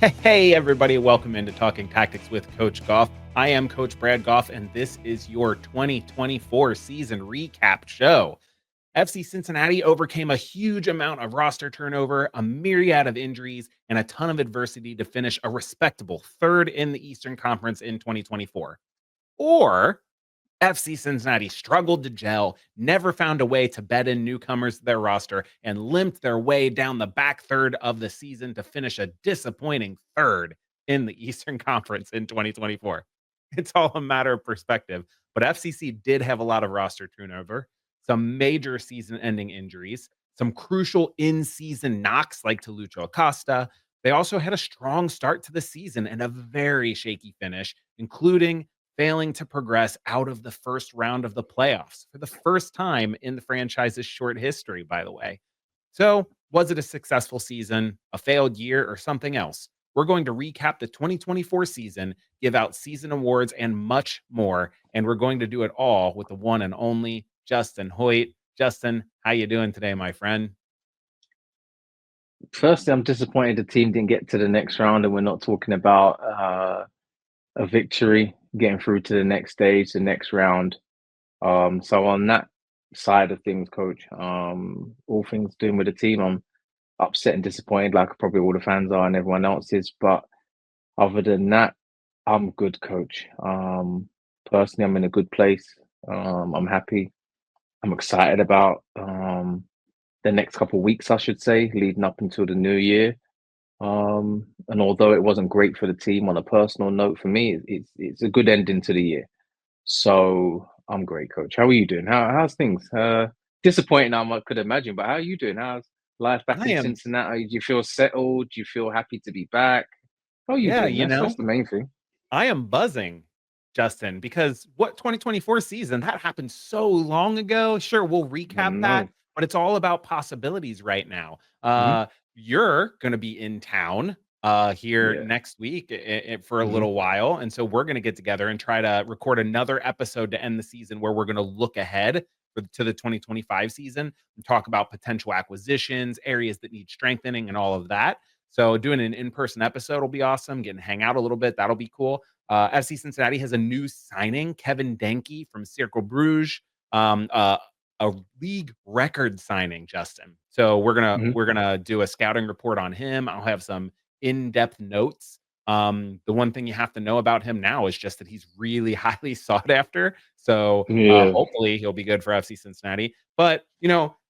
Hey, everybody, welcome into Talking Tactics with Coach Gough. I am Coach Brad Gough, and this is your 2024 season recap show. FC Cincinnati overcame a huge amount of roster turnover, a myriad of injuries, and a ton of adversity to finish a respectable third in the Eastern Conference in 2024. Or FC Cincinnati struggled to gel, never found a way to bed in newcomers to their roster, and limped their way down the back third of the season to finish a disappointing third in the Eastern Conference in 2024. It's all a matter of perspective, but FCC did have a lot of roster turnover, some major season ending injuries, some crucial in season knocks like to Lucho Acosta. They also had a strong start to the season and a very shaky finish, including failing to progress out of the first round of the playoffs for the first time in the franchise's short history, by the way. So, was it a successful season, a failed year, or something else? We're going to recap the 2024 season, give out season awards, and much more. And we're going to do it all with the one and only Justin Hoyte. Justin, how you doing today, my friend? Firstly, I'm disappointed the team didn't get to the next round, and we're not talking about a victory, getting through to the next stage, the next round. So on that side of things, coach, all things doing with the team, I'm upset and disappointed, like probably all the fans are and everyone else is. But other than that, I'm good, coach. Personally, I'm in a good place. I'm happy. I'm excited about the next couple of weeks, I should say, leading up until the new year. And although it wasn't great for the team on a personal note, for me, it's a good ending to the year. So I'm great, coach. How are you doing? How's things? Disappointing, I could imagine, but how are you doing? How's life back I in am, Cincinnati? Do you feel settled? Do you feel happy to be back? How are you yeah, doing? That's the main thing. I am buzzing, Justin, because what 2024 season that happened so long ago. Sure, we'll I recap that, know. but it's all about possibilities right now. Hmm. You're going to be in town here Yeah. next week for a Hmm. little while, and so we're going to get together and try to record another episode to end the season where we're going to look ahead to the 2025 season and talk about potential acquisitions, areas that need strengthening, and all of that. So doing an in-person episode will be awesome. Getting to hang out a little bit, that'll be cool. FC Cincinnati has a new signing, Kevin Denke from Cercle Bruges, um, uh, a league record signing, Justin. So we're gonna Hmm. we're gonna do a scouting report on him. I'll have some in-depth notes. The one thing you have to know about him now is just that he's really highly sought after. So Yeah. hopefully he'll be good for FC Cincinnati. But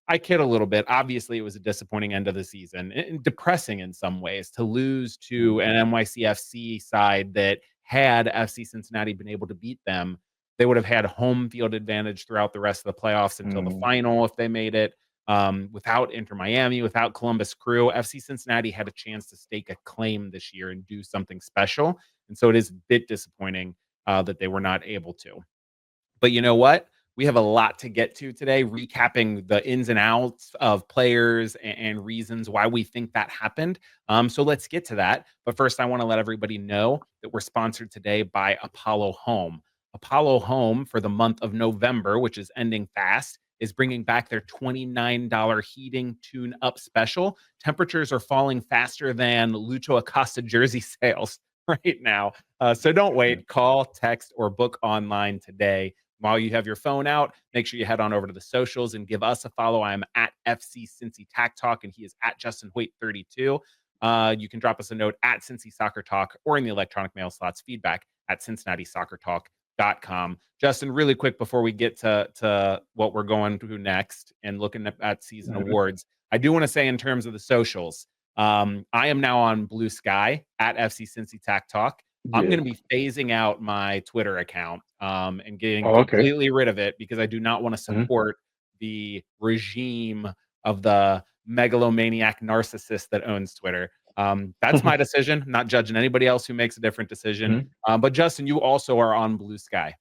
I kid a little bit. Obviously, it was a disappointing end of the season and depressing in some ways to lose to an NYCFC side that had FC Cincinnati been able to beat them, they would have had home field advantage throughout the rest of the playoffs until the Mm. final if they made it. Without Inter Miami, without Columbus Crew, FC Cincinnati had a chance to stake a claim this year and do something special. And so it is a bit disappointing that they were not able to. But you know what? We have a lot to get to today, recapping the ins and outs of players and reasons why we think that happened. So let's get to that. But first, I want to let everybody know that we're sponsored today by Apollo Home. Apollo Home for the month of November, which is ending fast, is bringing back their $29 heating tune up special. Temperatures are falling faster than Lucho Acosta jersey sales right now. So don't wait. Call, text, or book online today. While you have your phone out, make sure you head on over to the socials and give us a follow. I'm at FC Cincy Tac Talk, and he is at Justin Hoyte 32. You can drop us a note at Cincy Soccer Talk or in the electronic mail slots feedback at CincinnatiSoccerTalk.com. Justin, really quick before we get to what we're going to next and looking at season Mhm. awards, I do want to say in terms of the socials, I am now on Blue Sky at FC Cincy Tac Talk. I'm Yeah. going to be phasing out my Twitter account and getting Oh, okay. completely rid of it because I do not want to Mhm. support the regime of the megalomaniac narcissist that owns Twitter. That's my decision. I'm not judging anybody else who makes a different decision. Mhm. But Justin, you also are on Blue Sky.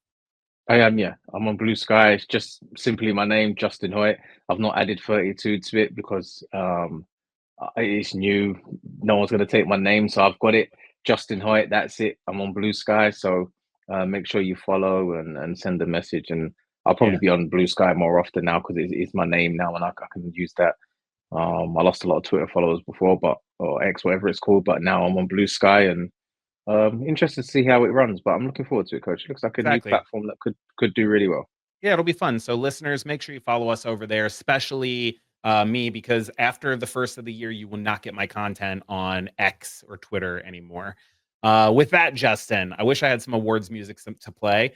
I am, yeah. I'm on Blue Sky. It's just simply my name, Justin Hoyte. I've not added 32 to it because it's new. No one's going to take my name, so I've got it. Justin Hoyte, that's it. I'm on Blue Sky, so make sure you follow and send a message. And I'll probably Yeah. be on Blue Sky more often now because it's my name now, and I can use that. I lost a lot of Twitter followers before, or X, whatever it's called, but now I'm on Blue Sky, and interested to see how it runs. But I'm looking forward to it, Coach. It looks like a new Exactly. platform that could do really well. Yeah, it'll be fun. So, listeners, make sure you follow us over there, especially me, because after the first of the year, you will not get my content on X or Twitter anymore. With that, Justin, I wish I had some awards music to play.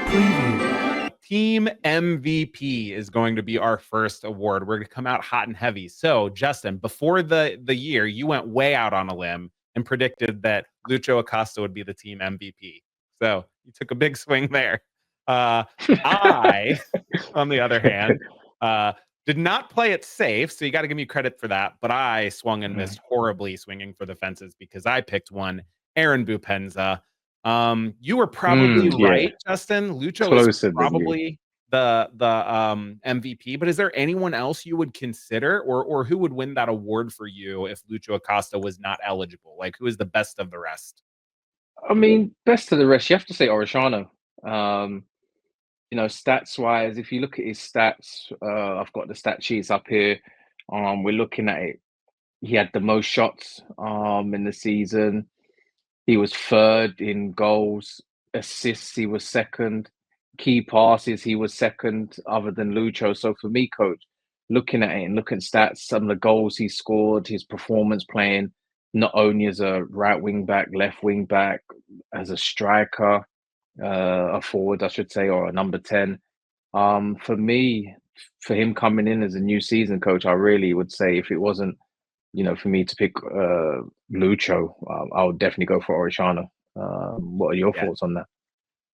Preview. Team MVP is going to be our first award. We're going to come out hot and heavy. So, Justin, before the year, you went way out on a limb and predicted that Lucho Acosta would be the team MVP. So you took a big swing there. I, on the other hand, did not play it safe. So you got to give me credit for that. But I swung and missed horribly, swinging for the fences, because I picked one, Aaron Bupenza. You were probably Yeah, right, Justin. Lucho is closer than you. probably the MVP, but is there anyone else you would consider, or who would win that award for you if Lucho Acosta was not eligible? Like, who is the best of the rest? I mean, best of the rest, you have to say Orishano. Um, stats wise, if you look at his stats, I've got the stat sheets up here. We're looking at it. He had the most shots in the season. He was third in goals, assists. He was second. Key passes. He was second, other than Lucho. So for me, coach, looking at it and looking at stats, some of the goals he scored, his performance playing not only as a right wing back, left wing back, as a striker, a forward, I should say, or a number 10. For me, for him coming in as a new season coach, I really would say, if it wasn't, for me to pick Lucho, I would definitely go for Orishano. What are your Yeah. thoughts on that?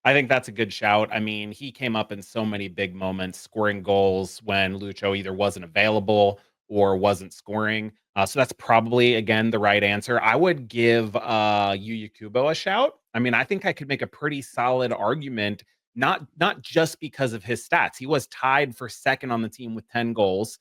I think that's a good shout. I mean, he came up in so many big moments, scoring goals when Lucho either wasn't available or wasn't scoring. So that's probably, again, the right answer. I would give Yuya Kubo a shout. I mean, I think I could make a pretty solid argument, not just because of his stats. He was tied for second on the team with 10 goals,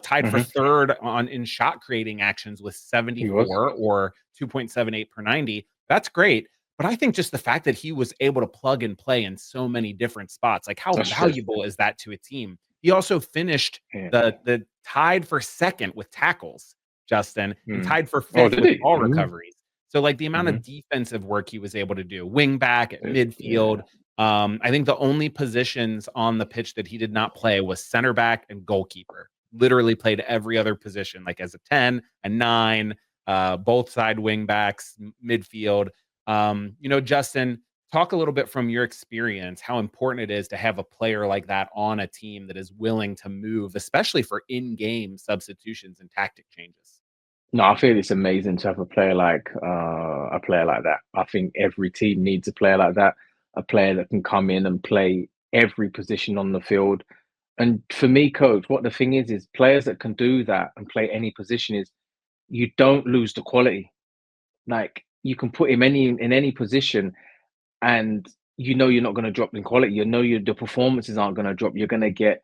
tied for third in shot creating actions with He was. 74 or 2.78 per 90. That's great. But I think just the fact that he was able to plug and play in so many different spots, like, how That's true. valuable is that to a team? He also finished Yeah. the tied for second with tackles, Justin, and tied for Oh, fifth did with he? ball recoveries. So, like, the amount Mhm. of defensive work he was able to do, wing back, at Yeah. midfield. I think the only positions on the pitch that he did not play was center back and goalkeeper. Literally played every other position, like as a 10, a 9, both side wing backs, midfield. Justin, talk a little bit from your experience, how important it is to have a player like that on a team that is willing to move, especially for in-game substitutions and tactic changes. No, I feel it's amazing to have a player like that. I think every team needs a player like that, a player that can come in and play every position on the field. And for me, coach, what the thing is players that can do that and play any position, is you don't lose the quality. Like, you can put him in any position, and you're not going to drop in quality. The performances aren't going to drop. You're going to get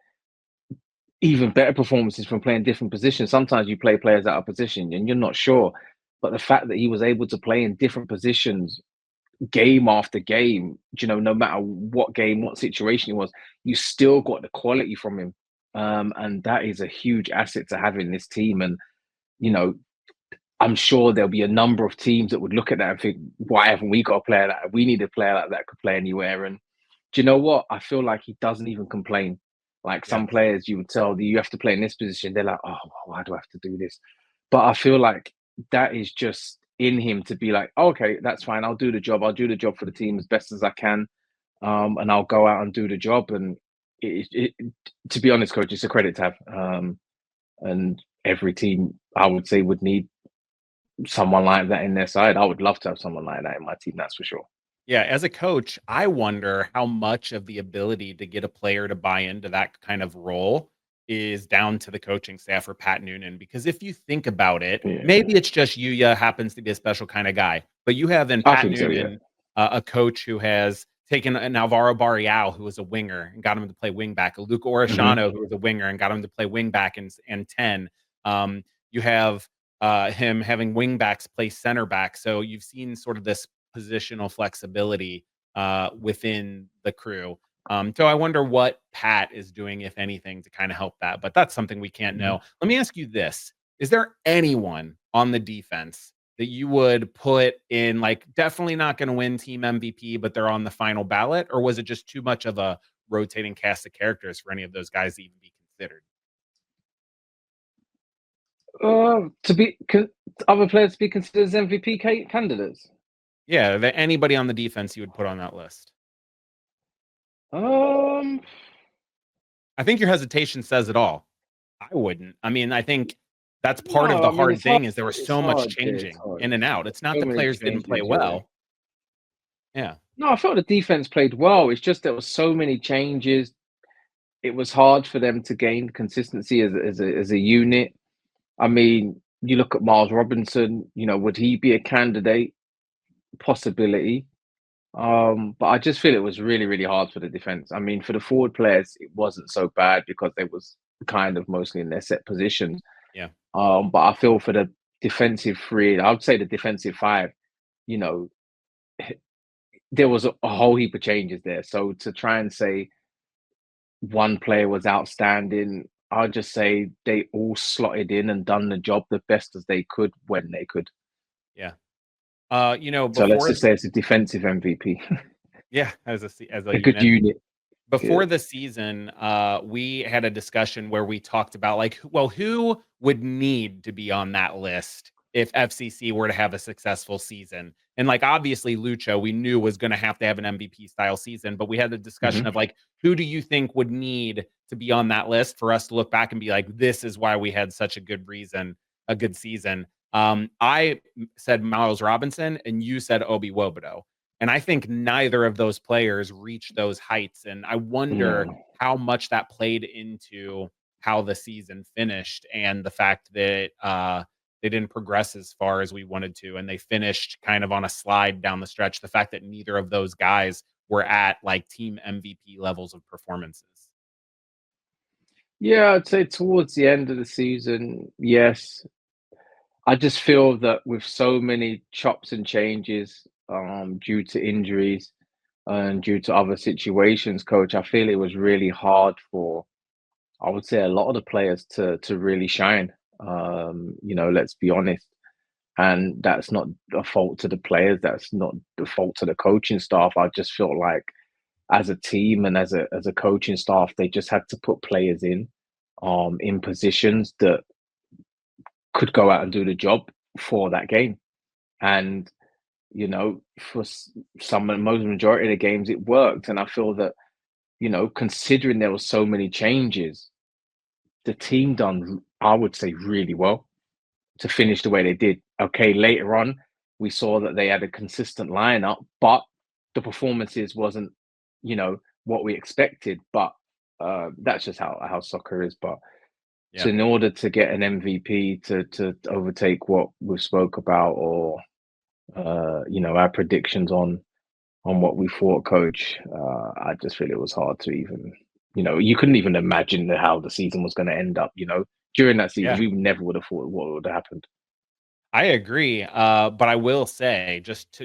even better performances from playing different positions. Sometimes you play players out of position and you're not sure, but the fact that he was able to play in different positions game after game, no matter what game, what situation it was, you still got the quality from him. And that is a huge asset to have in this team. And, you know, I'm sure there'll be a number of teams that would look at that and think, why haven't we got a player like that? We need a player like that could play anywhere. And do you know what? I feel like he doesn't even complain. Like, Yeah. some players, you would tell you have to play in this position. They're like, oh, why do I have to do this? But I feel like that is just in him to be like, oh, okay, that's fine. I'll do the job. I'll do the job for the team as best as I can. And I'll go out and do the job. And to be honest, coach, it's a credit to have. And every team, I would say, would need someone like that in their side. I would love to have someone like that in my team, that's for sure. Yeah, as a coach, I wonder how much of the ability to get a player to buy into that kind of role is down to the coaching staff or Pat Noonan. Because if you think about it, Yeah, maybe it's just Yuya happens to be a special kind of guy, but you have in I Pat think so. Yeah. Noonan a coach who has taken an Alvaro Barreal, who was a winger, and got him to play wing back, a Luca Hmm. Orishano, who was a winger, and got him to play wing back and 10. You have him having wing backs play center back. So you've seen sort of this positional flexibility within the crew. So I wonder what Pat is doing, if anything, to kind of help that. But that's something we can't know. Let me ask you this. Is there anyone on the defense that you would put in, like, definitely not going to win team MVP, but they're on the final ballot? Or was it just too much of a rotating cast of characters for any of those guys to even be considered? To be other players to be considered as MVP candidates. Yeah, anybody on the defense you would put on that list? Um, I think your hesitation says it all. I wouldn't. I mean, I think that's part of no, the I mean hard it's hard. thing is there was It's so much hard. Yeah, it's changing hard. in and out. It's not So that many players didn't play changes. Yeah. well. Yeah. No, I felt the defense played well. It's just there was so many changes. It was hard for them to gain consistency as a unit. I mean, you look at Miles Robinson. You know, would he be a candidate? Possibility. But I just feel it was really, really hard for the defense. I mean, for the forward players, it wasn't so bad because they was kind of mostly in their set positions. Yeah. But I feel for the defensive three, I would say the defensive five, you know, there was a whole heap of changes there. So to try and say one player was outstanding, I'll just say they all slotted in and done the job the best as they could when they could. Yeah. So let's Before just say it's a defensive MVP, yeah, as a a good unit. unit. Before Yeah. the season, we had a discussion where we talked about, like, well, who would need to be on that list if FCC were to have a successful season? And, like, obviously, Lucho, we knew was going to have an MVP style season, but we had the discussion of, Hmm. like, who do you think would need to be on that list for us to look back and be like, this is why we had such a good season. I said Miles Robinson, and you said Obi Wobodo. And I think neither of those players reached those heights. And I wonder No. how much that played into how the season finished and the fact that they didn't progress as far as we wanted to. And they finished kind of on a slide down the stretch. The fact that neither of those guys were at, like, team MVP levels of performances. Yeah, I'd say towards the end of the season, yes. I just feel that with so many chops and changes, due to injuries and due to other situations, coach, I feel it was really hard for, I would say, a lot of the players to really shine. Let's be honest. And that's not a fault to the players. That's not the fault to the coaching staff. I just felt like as a team and as a coaching staff, they just had to put players in positions that could go out and do the job for that game. And for some most majority of the games, it worked. And I feel that considering there was so many changes, the team done, I would say, really well to finish the way they did. Okay, later on, we saw that they had a consistent lineup, but the performances wasn't, what we expected. But that's just how soccer is. But Yeah. in order to get an MVP to overtake what we spoke about, or our predictions on what we thought, coach, I just feel it was hard to even, you couldn't even imagine how the season was going to end up. During that season, Yeah. we never would have thought what would have happened. I agree. But I will say,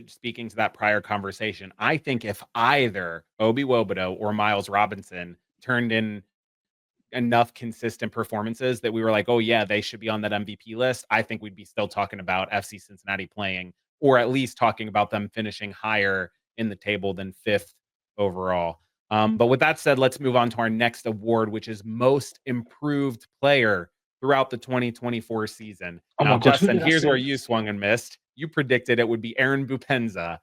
speaking to that prior conversation, I think if either Obi Wobodo or Miles Robinson turned in enough consistent performances that we were like, oh yeah, they should be on that MVP list, I think we'd be still talking about FC Cincinnati playing, or at least talking about them finishing higher in the table than fifth overall. But with that said, let's move on to our next award, which is Most Improved Player throughout the 2024 season. Oh Now, my God, who Justin, did I here's where say? you swung and missed. You predicted it would be Aaron Bupenza.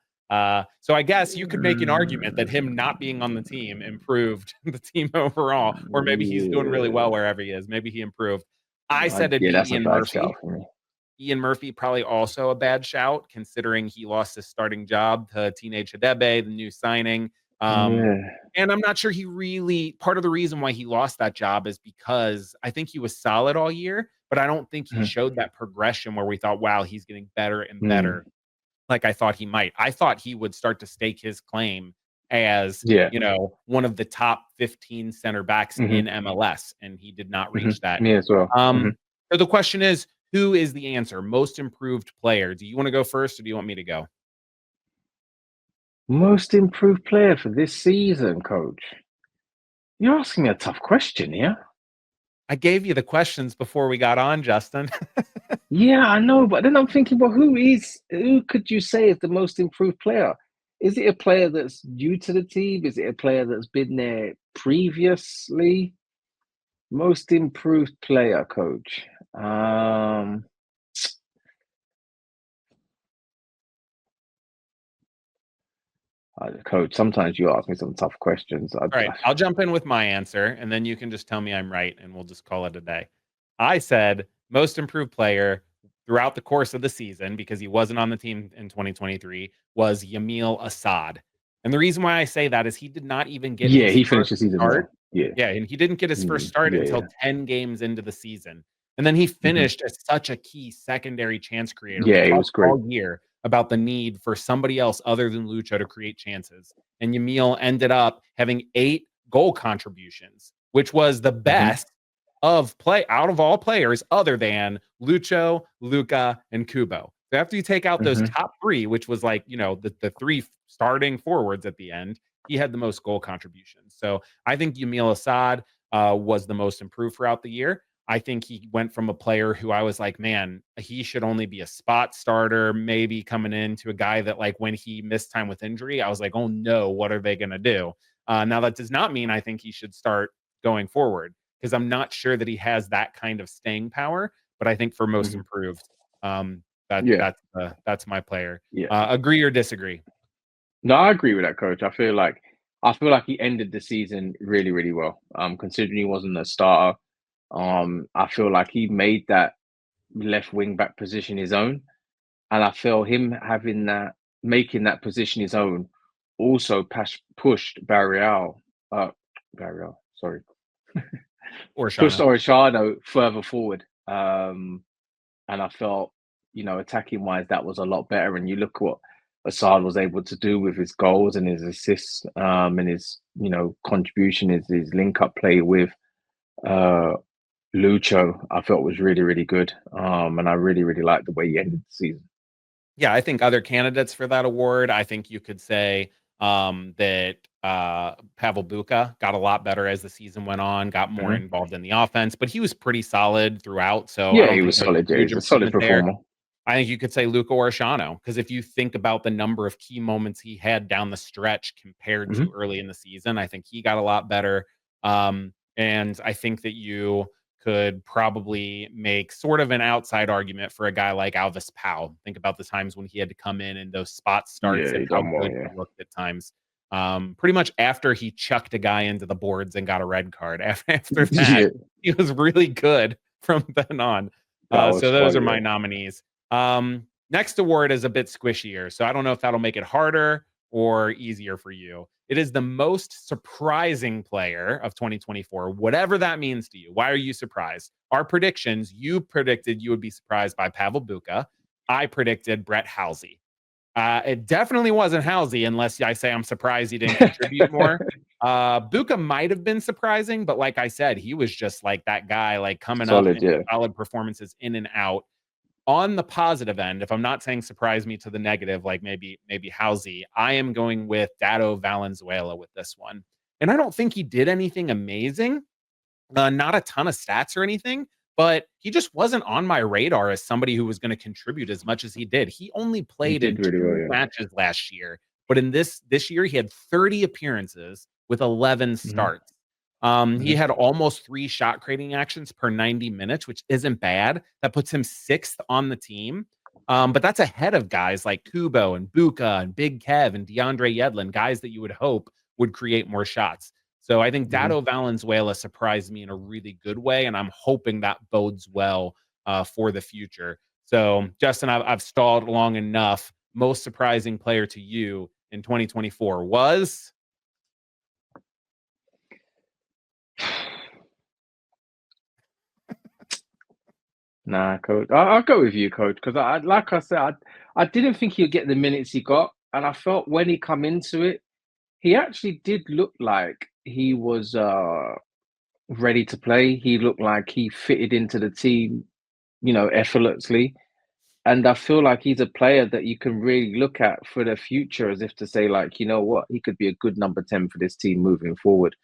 So I guess you could make an argument that him not being on the team improved the team overall, or maybe he's doing really well Yeah, wherever he is. Maybe he improved. I said it'd yeah, be that's a Ian bad shout Murphy. for me. Ian Murphy probably also a bad shout, considering he lost his starting job to Teenage Hadebe, the new signing. Um, Yeah. and I'm not sure he really, part of the reason why he lost that job is because I think he was solid all year, but I don't think he Mhm. showed that progression where we thought, wow, he's getting better and better, Mm. like I thought he might. I thought he would start to stake his claim as, Yeah. one of the top 15 center backs in Hmm. MLS, and he did not Hmm. reach that. Me as well. Hmm. So the question is, who is the answer? Most improved player. Do you want to go first, or do you want me to go? Most improved player for this season, coach. You're asking me a tough question, yeah? I gave you the questions before we got on, Justin. Yeah, I know, but then I'm thinking, well, who could you say is the most improved player? Is it a player that's new to the team? Is it a player that's been there previously? Most improved player, coach. Coach, sometimes you ask me some tough questions. All right, I'll jump in with my answer, and then you can just tell me I'm right, and we'll just call it a day. I said most improved player throughout the course of the season, because he wasn't on the team in 2023, was Yamil Assad. And the reason why I say that is he did not even get Yeah, his he finished first the season start. well. Yeah. Yeah, and he didn't get his first start Yeah, until yeah. 10 games into the season. And then he Hmm. finished as such a key secondary chance creator. We Yeah, it talked was great. all year about the need for somebody else other than Lucho to create chances. And Yamil ended up having 8 goal contributions, which was the Hmm. best of play out of all players other than Lucho, Luca, and Kubo. So after you take out those Hmm. top 3, which was like, the 3 starting forwards at the end, he had the most goal contributions. So I think Yamil Assad was the most improved throughout the year. I think he went from a player who I was like, man, he should only be a spot starter, maybe coming into a guy that, like, when he missed time with injury, I was like, oh no, what are they going to do? Now, that does not mean I think he should start going forward, because I'm not sure that he has that kind of staying power. But I think for most Hmm. improved, Yeah, that's my player. yeah. Agree or disagree? No, I agree with that, coach. I feel like he ended the season really, really well. Considering he wasn't a starter, I feel like he made that left wing back position his own, and I feel him making that position his own, also pushed Barreal, sorry, Or pushed Shauna? Orishano further forward. And I felt, attacking wise, that was a lot better. And you look what Assad was able to do with his goals and his assists, and his, contribution, his link up play with uh, Lucho, I felt was really, really good. And I really, really liked the way he ended the season. Yeah, I think other candidates for that award, I think you could say that Pavel Buka got a lot better as the season went on, got more Hmm. involved in the offense, but he was pretty solid throughout. So I Yeah, don't he think was there's a solid. Yeah, huge he's a solid improvement there. performer. I think you could say Luca Orshano, because if you think about the number of key moments he had down the stretch compared to Hmm. early in the season, I think he got a lot better. And I think that you could probably make sort of an outside argument for a guy like Alvis Powell. Think about the times when he had to come in those spot starts Yeah, and he how done well. good Yeah. he looked at times. Pretty much after he chucked a guy into the boards and got a red card. After that, Yeah, he was really good from then on. that was So those are funny. my Yeah. nominees. Next award is a bit squishier, so I don't know if that'll make it harder or easier for you. It is the most surprising player of 2024, whatever that means to you. Why are you surprised? Our predictions, you predicted you would be surprised by Pavel Buka. I predicted Brett Halsey. It definitely wasn't Halsey, unless I say I'm surprised he didn't contribute more. Buka might have been surprising, but like I said, he was just like that guy, like coming up Solid. in Yeah. solid performances in and out. On the positive end, if I'm not saying surprise me to the negative, like maybe Halsey, I am going with Dado Valenzuela with this one. And I don't think he did anything amazing, not a ton of stats or anything, but he just wasn't on my radar as somebody who was going to contribute as much as he did. He only He played did in really well. 2 Yeah. matches last year, but in this year he had 30 appearances with 11 Hmm. starts. He Hmm. had almost 3 shot creating actions per 90 minutes, which isn't bad. That puts him 6th on the team. But that's ahead of guys like Kubo and Buka and Big Kev and DeAndre Yedlin, guys that you would hope would create more shots. So I think Hmm. Dado Valenzuela surprised me in a really good way, and I'm hoping that bodes well for the future. So, Justin, I've stalled long enough. Most surprising player to you in 2024 was? Nah, coach. I'll go with you, coach, because like I said, I didn't think he'd get the minutes he got, and I felt when he come into it, he actually did look like he was ready to play. He looked like he fitted into the team, effortlessly. And I feel like he's a player that you can really look at for the future, as if to say, like, you know what, he could be a good number 10 for this team moving forward.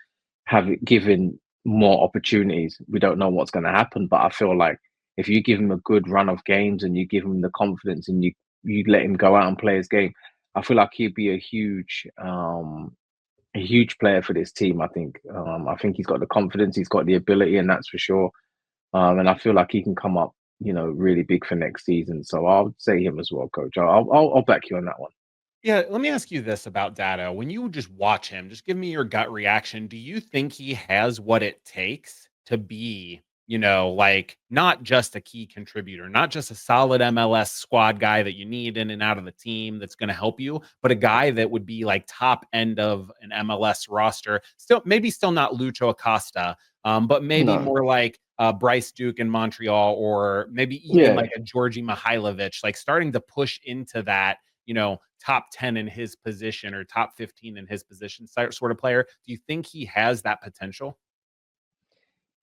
given more opportunities. We don't know what's going to happen, but I feel like if you give him a good run of games and you give him the confidence and you let him go out and play his game, I feel like he'd be a huge player for this team. I think he's got the confidence, he's got the ability, and that's for sure. And I feel like he can come up, really big for next season. So I would say him as well, coach. I'll back you on that one. Yeah, let me ask you this about Dado. When you just watch him, just give me your gut reaction. Do you think he has what it takes to be, like not just a key contributor, not just a solid MLS squad guy that you need in and out of the team that's going to help you, but a guy that would be like top end of an MLS roster? Still not Lucho Acosta, but maybe No, more like Bryce Duke in Montreal, or maybe even yeah, like a Georgi Mihailovic, like starting to push into that top 10 in his position or top 15 in his position sort of player. Do you think he has that potential?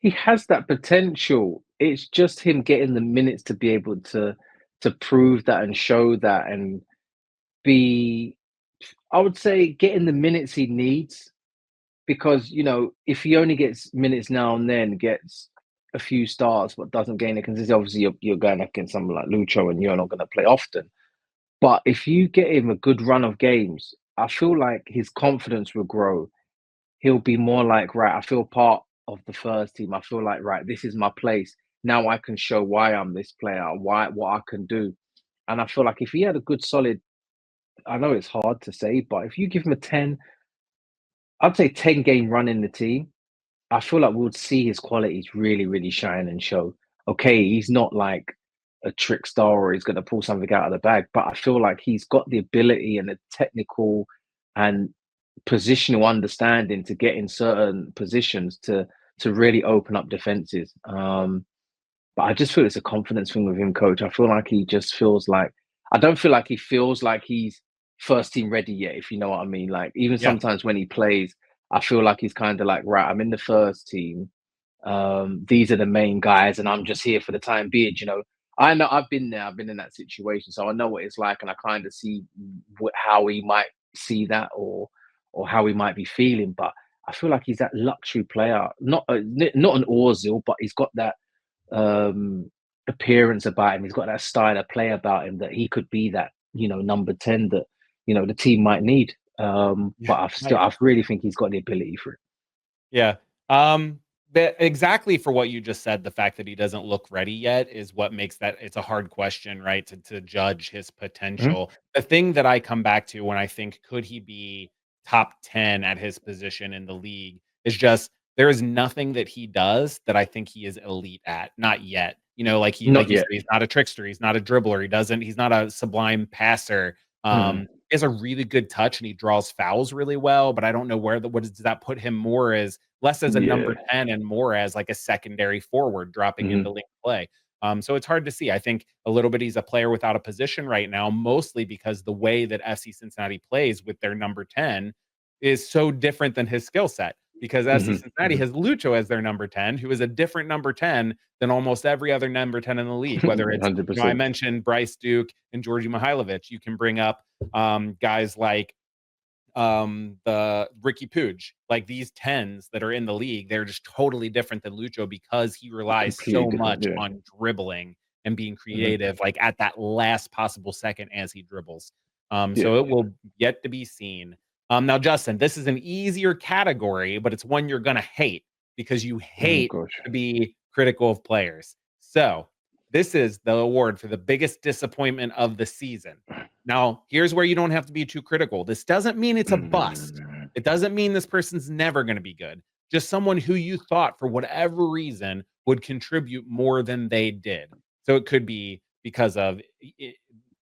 he has that potential. It's just him getting the minutes to be able to prove that and show that and be. I would say getting the minutes he needs because if he only gets minutes now and then, gets a few starts but doesn't gain a consistency. Obviously, you're going against someone like Lucho, and you're not going to play often. But if you get him a good run of games, I feel like his confidence will grow. He'll be more like, right, I feel part of the first team. I feel like, right, this is my place. Now I can show why I'm this player, what I can do. And I feel like if he had a good solid, I know it's hard to say, but if you give him a 10, I'd say 10 game run in the team, I feel like we'll see his qualities really, really shine and show. Okay, he's not like a trick star or he's going to pull something out of the bag, but I feel like he's got the ability and the technical and positional understanding to get in certain positions to really open up defenses. But I just feel it's a confidence thing with him, coach. I feel like he just feels like I don't feel like he feels like he's first team ready yet, if you know what I mean. Like even Yeah. sometimes when he plays, I feel like he's kind of like, right, I'm in the first team. These are the main guys, and I'm just here for the time being. I know I've been there, I've been in that situation, so I know what it's like, and I kind of see how he might see that or how he might be feeling. But I feel like he's that luxury player, not an Ozil, but he's got that um, appearance about him. He's got that style of play about him that he could be that number 10 that the team might need. Yeah. But I really think he's got the ability for it. Yeah. Exactly for what you just said, the fact that he doesn't look ready yet is what makes that it's a hard question, right? To judge his Mhm. potential. The thing that I come back to when I think could he be top 10 at his position in the league is just there is nothing that he does that I think he is elite at. Not yet. Like Not you said, yet. he's not a trickster, he's not a dribbler, he's not a sublime passer. Mm. He has a really good touch and he draws fouls really well, but I don't know what does that put him more as less as a number Yeah. 10 and more as like a secondary forward dropping Hmm. into link play. So it's hard to see. I think a little bit he's a player without a position right now, mostly because the way that FC Cincinnati plays with their number 10 is so different than his skill set. Because FC Hmm. Cincinnati Hmm. has Lucho as their number 10, who is a different number 10 than almost every other number 10 in the league. Whether it's, Hundred I percent. mentioned Bryce Duke and Georgi Mihailovic. You can bring up guys like the Ricky Puig, like these tens that are in the league, they're just totally different than Lucho because he relies Completely so different. much Yeah. on dribbling and being Hmm. creative, like at that last possible second as he dribbles. Yeah. So it will yet to be seen. Now, Justin, this is an easier category, but it's one you're gonna hate because you Oh hate gosh. to be critical of players. So this is the award for the biggest disappointment of the season. Now, here's where you don't have to be too critical. This doesn't mean it's a bust. Mm. It doesn't mean this person's never going to be good. Just someone who you thought, for whatever reason, would contribute more than they did. So it could be because of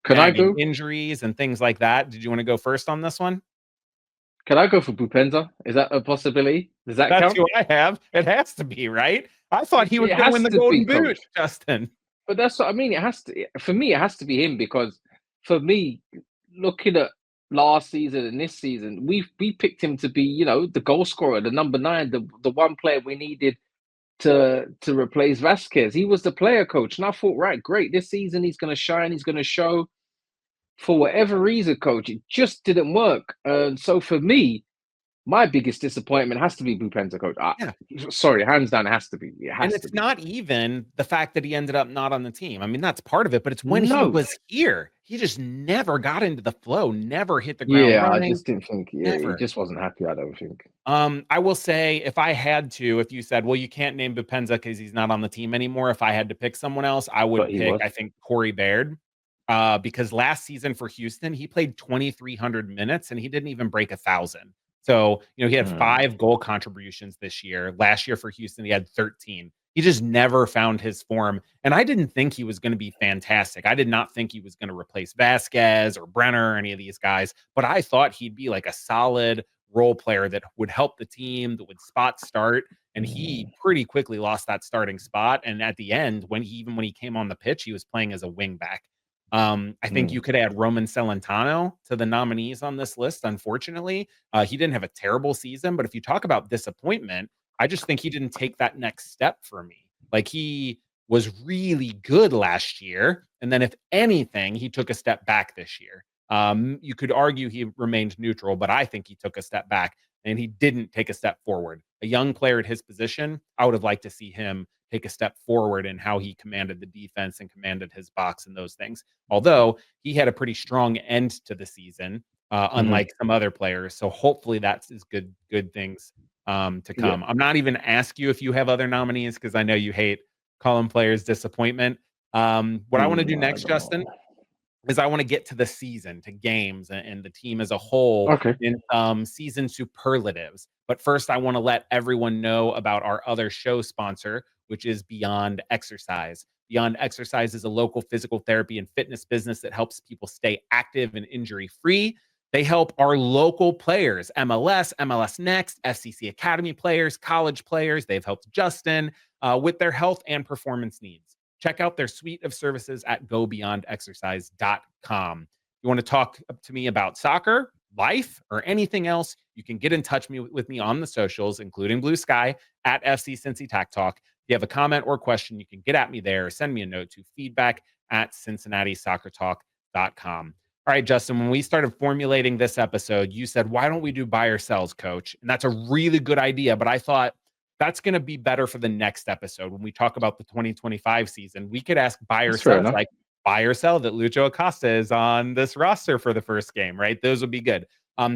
Can I nagging go? injuries and things like that. Did you want to go first on this one? Can I go for Bupenza? Is that a possibility? Does that That's count? who I have. It has to be, right? I thought he was It going to win has the to Golden be, Boot, coach. Justin. But that's what I mean. It has to, for me, it has to be him because for me, looking at last season and this season, we picked him to be, the goal scorer, the number 9, the one player we needed to replace Vasquez. He was the player, coach. And I thought, right, great. This season he's gonna shine, he's gonna show. For whatever reason, coach, it just didn't work. And so for me, My biggest disappointment has to be Bupenza, coach. Yeah. Sorry, hands down, it has to be. It And has to it's be. not even the fact that he ended up not on the team. I mean, that's part of it, but it's when he No. was here. He just never got into the flow, never hit the ground Yeah, I running, just didn't think. Yeah, he never. just wasn't happy. I don't think. I will say if I had to, if you said, well, you can't name Bupenza because he's not on the team anymore. If I had to pick someone else, I But would he pick, was. I think, Corey Baird. Because last season for Houston, he played 2,300 minutes and he didn't even break 1,000. So, he had 5 goal contributions this year. Last year for Houston, he had 13. He just never found his form. And I didn't think he was going to be fantastic. I did not think he was going to replace Vasquez or Brenner or any of these guys, but I thought he'd be like a solid role player that would help the team, that would spot start. And he pretty quickly lost that starting spot. And at the end, when he came on the pitch, he was playing as a wing back. I think you could add Roman Celentano to the nominees on this list. Unfortunately, he didn't have a terrible season, but if you talk about disappointment, I just think he didn't take that next step for me. Like he was really good last year, and then if anything, he took a step back this year. You could argue he remained neutral, but I think he took a step back and he didn't take a step forward. A young player at his position, I would have liked to see him take a step forward in how he commanded the defense and commanded his box and those things. Although he had a pretty strong end to the season, unlike some other players. So hopefully that's as good things to Yeah. come. I'm not even ask you if you have other nominees because I know you hate calling players disappointment. What I want to do I next, don't know. Justin, is I want to get to the season, to games, and the team as a whole Okay. in season superlatives. But first, I want to let everyone know about our other show sponsor, which is Beyond Exercise. Beyond Exercise is a local physical therapy and fitness business that helps people stay active and injury free. They help our local players, MLS, MLS Next, FCC Academy players, college players. They've helped Justin with their health and performance needs. Check out their suite of services at gobeyondexercise.com. You want to talk to me about soccer, life, or anything else, you can get in touch with me on the socials, including Blue Sky at FC Cincy Tac Talk. If you have a comment or question, you can get at me there. Send me a note to feedback at CincinnatiSoccerTalk.com. All right, Justin, when we started formulating this episode, you said, why don't we do buy or sells, coach? And that's a really good idea. But I thought that's going to be better for the next episode. When we talk about the 2025 season, we could ask buy or That's fair sells, enough. like buy or sell that Lucho Acosta is on this roster for the first game, right? Those would be good.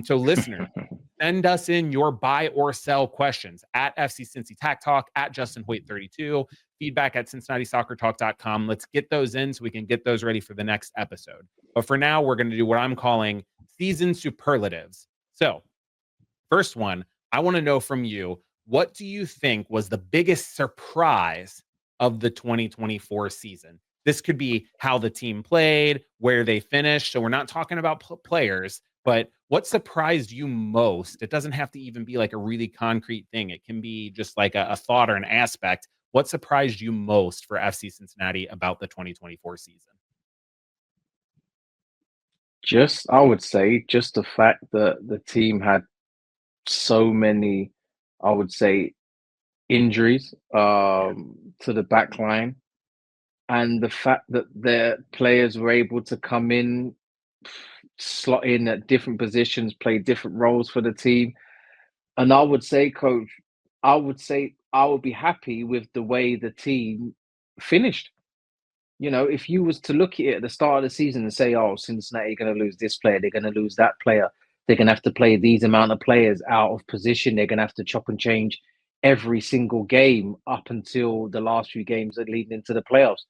So listeners, send us in your buy or sell questions at FC Cincy Tac Talk, at Justin Hoyte 32, feedback at CincinnatiSoccerTalk.com. Let's get those in so we can get those ready for the next episode. But for now, we're going to do what I'm calling season superlatives. So, first one, I want to know from you, what do you think was the biggest surprise of the 2024 season? This could be how the team played, where they finished. So we're not talking about players, but what surprised you most? It doesn't have to even be like a really concrete thing. It can be just like a thought or an aspect. What surprised you most for FC Cincinnati about the 2024 season? I would say, just the fact that the team had so many, I would say, injuries to the back line, and the fact that their players were able to come in, slot in at different positions, play different roles for the team. And I would say, coach, I would say I would be happy with the way the team finished. If you was to look at it at the start of the season and say, "Oh, Cincinnati are going to lose this player, they're going to lose that player, they're going to have to play these amount of players out of position, they're going to have to chop and change every single game up until the last few games that leading into the playoffs."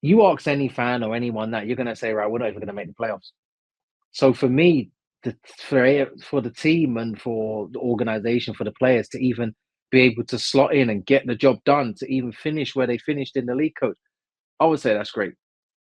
You ask any fan or anyone that, you're going to say, "Right, we're not even going to make the playoffs." So for me, for the team and for the organization, for the players to even be able to slot in and get the job done, to even finish where they finished in the league, coach, I would say that's great.